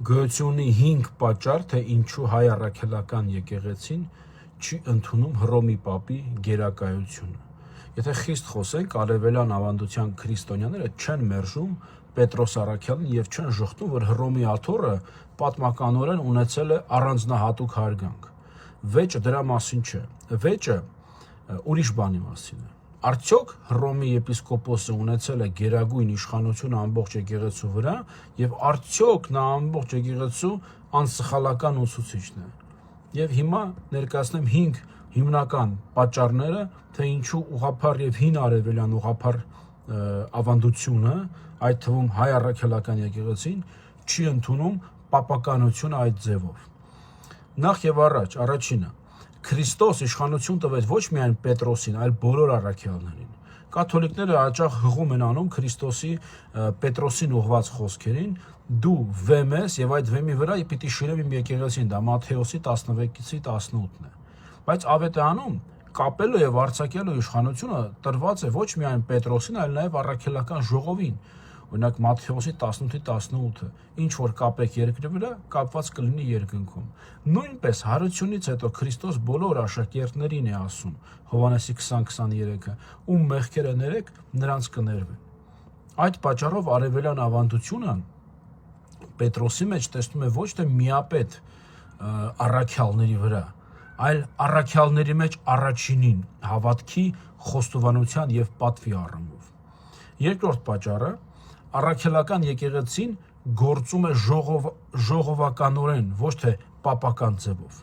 Գոյությունի 5 պատճառ, թե ինչու հայ առաքելական եկեղեցին չի ընդունում Հռոմի պապի գերակայությունը։ Եթե խիստ խոսենք, արևելյան ավանդության քրիստոնյաները չեն մերժում Պետրոս առաքյալին եւ չեն ժխտում, որ Հռոմի աթոռը պատմականորեն ունեցել է առանձնահատուկ հարգանք։ Վեճը դրա մասին չէ։ Վեճը ուրիշ բանի մասին է։ Արդյոք Հռոմի եպիսկոպոսը ունեցել է գերագույն իշխանություն ամբողջ եկեղեցու վրա եւ արդյոք նա ամբողջ եկեղեցու անսխալական ուսուցիչն է։ Եվ հիմա ներկայացնեմ 5 հիմնական պատճառները, թե ինչու ուղղափառ եւ հին արևելյան ուղղափառ ավանդությունը, այդ թվում հայ առաքելական եկեղեցին, չի ընդունում պապականությունը այդ ձևով։ Նախ եւ առաջ, առաջինը Քրիստոս իշխանություն տվեց ոչ միայն Պետրոսին, այլ բոլոր առաքյալներին։ Կաթոլիկները հաճախ հղում են անում Քրիստոսի Պետրոսին ուղված խոսքերին. դու վեմ ես եւ այդ վեմի վրա պիտի շիրեմ իմ եկեղեցին, դա Մատթեոսի 16-ի 18-ն է։ Բայց ավետարանում կապելու եւ արձակելու իշխանությունը տրված է ոչ միայն Պետրոսին, այլ նաեւ առաքելական ժողովին։ Օրինակ Մատթեոսի 18-ի 18-ը, ինչ որ կապեք երկրի վրա, կապված կլինի երկնքում։ Նույնպես հարությունից հետո Քրիստոս բոլոր աշակերտներին է ասում, Հովհաննեսի 20:23-ը, ում մեղքերը ներեք, նրանց կներվեն։ Այդ պատճառով արևելյան ավանդությունը Պետրոսի մեջ տեսնում է ոչ թե միապետ առաքյալների վրա, այլ առաքյալների մեջ առաջինին հավատքի, խոստովանության եւ պատվի առումով։ Երկրորդ պատճառը առաքելական եկեղեցին գործում է ժողովականորեն, ոչ թե պապական ձևով։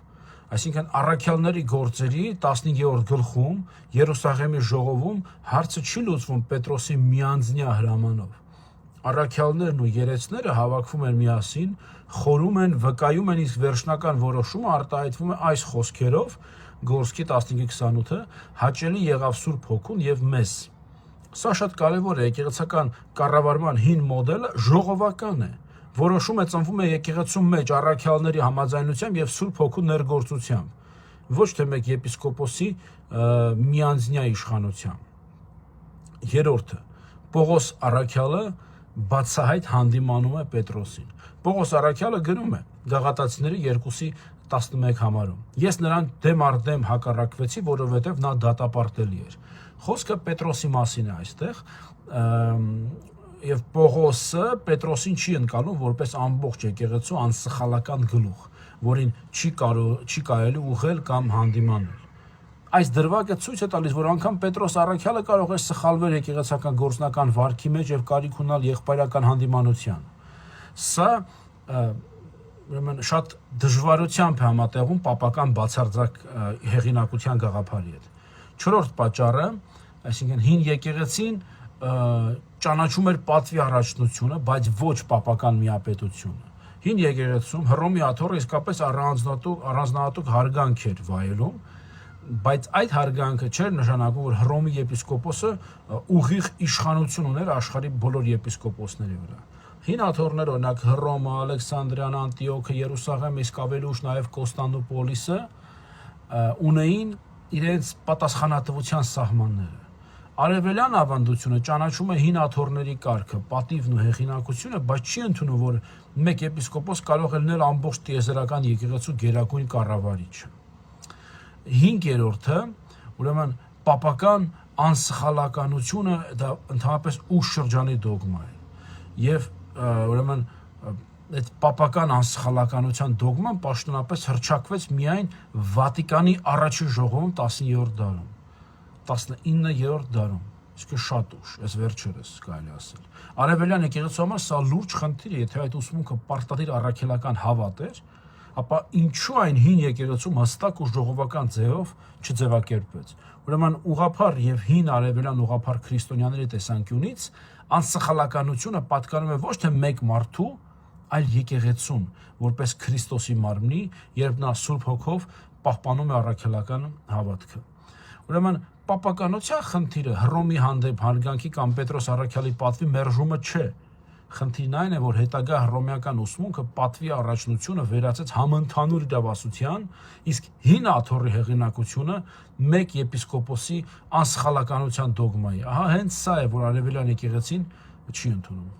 Այսինքն առաքյալների գործերի 15-րդ գլխում Երուսաղեմի ժողովում հարցը չի լուծվում Պետրոսի միանձնյա հրամանով։ Առաքյալներն ու երեցները հավաքվում են միասին, խորում են, վկայում են, իսկ վերջնական որոշումը արտահայտվում է այս խոսքերով, Գործքի 15:28-ը, հաճելի եղավ Սուրբ Հոգուն եւ մեզ։ Սա շատ կարևոր է, եկեղեցական կառավարման հին մոդելը ժողովական է, որոշում է ծնվում է եկեղեցու մեջ առաքյալների համաձայնությամբ եւ Սուրբ Հոգու ներգործությամբ, ոչ թե մեկ եպիսկոպոսի միանձնյա իշխանությամբ։ Երրորդը, Պողոս առաքյալը բացահայտ հանդիմանում է Պետրոսին։ Պողոս առաքյալը գրում է Գաղատացիների 2:11 համարում. Ես նրան դեմ առ դեմ հակառակվեցի, որովհետև նա դատապարտելի էր։ Խոսքը Պետրոսի մասին է այստեղ, եւ Պողոսը Պետրոսին չի ընկալում որպես ամբողջ եկեղեցու անսխալական գլուխ, որին չի կարելի ուղղել կամ հանդիմանել։ Այս դրվագը ցույց է տալիս, որ անգամ Պետրոս առաքյալը կարող է սխալվել եկեղեցական գործնական վարքի մեջ եւ կարիք ունենալ եղբայրական հանդիմանության։ Սա ուրեմն շատ դժվարությամբ է համատեղում պապական բացարձակ հեղինակության գաղափարի հետ։ Չորրորդ պատճառը, այսինքն հին եկեղեցին ճանաչում էր պատվի առաջնությունը, բայց ոչ պապական միապետությունը։ Հին եկեղեցում Հռոմի աթոռը իսկապես առանձնահատուկ հարգանք էր վայելում, բայց այդ հարգանքը չէր նշանակում, որ Հռոմի եպիսկոպոսը ուղիղ իշխանություն ուներ աշխարհի բոլոր եպիսկոպոսների վրա։ Հին աթոռները, օրինակ Հռոմը, Ալեքսանդրիան, Անտիոքը, Երուսաղեմը, իսկ ավելի ուշ նաև Կոստանդնուպոլիսը ունեին իրենց պատասխանատվության սահմանները։ Արևելյան ավանդությունը ճանաչում է հին աթոռների կարգը, պատիվն ու հեղինակությունը, բայց չի ընդունում, որ մեկ եպիսկոպոս կարող է լինել ամբողջ տիեզերական եկեղեցու գերագույն կառավարիչը։ 5-րդը, ուրեմն պապական անսխալականությունը դա ընդհանրապես ուշ շրջանի դոգմա է։ Եվ ուրեմն այդ պապական անսխալականության դոգման պաշտոնապես հռչակվեց միայն Վատիկանի առաջին ժողովում 10-րդ դարում, 19-րդ դարում, իսկ շատ ուշ, այս վերջերս կարելի ասել։ Արևելյան եկեղեցու համար սա լուրջ խնդիր է, եթե այդ ուսմունքը պարտադիր առաքելական հավատ էր, ապա ինչու այն հին եկեղեցում հստակ ու ժողովական ձևով չձևակերպվեց։ Ուրեմն ուղղափառ եւ հին արևելյան ուղղափառ քրիստոնյաների տեսանկյունից անսխալականությունը պատկանում է ոչ թե մեկ մարդու, այլ եկեղեցուն, որպես Քրիստոսի մարմնի, երբ նա Սուրբ Հոգով պահպանում է առաքելական հավատքը։ Ուրեմն պապականության խնդիրը Հռոմի հանդեպ հարգանքի կամ Պետրոս առաքյալի պատվի մերժումը չէ։ Խնդիրն այն է, որ հետագա հռոմեական ուսմունքը պատվի առաջնությունը վերածեց համընդհանուր իրավասության, իսկ հին աթոռի հեղինակությունը մեկ եպիսկոպոսի անսխալականության դոգմայի։ Ահա հենց սա է, որ արևելյան եկեղեցին չի ընդունում։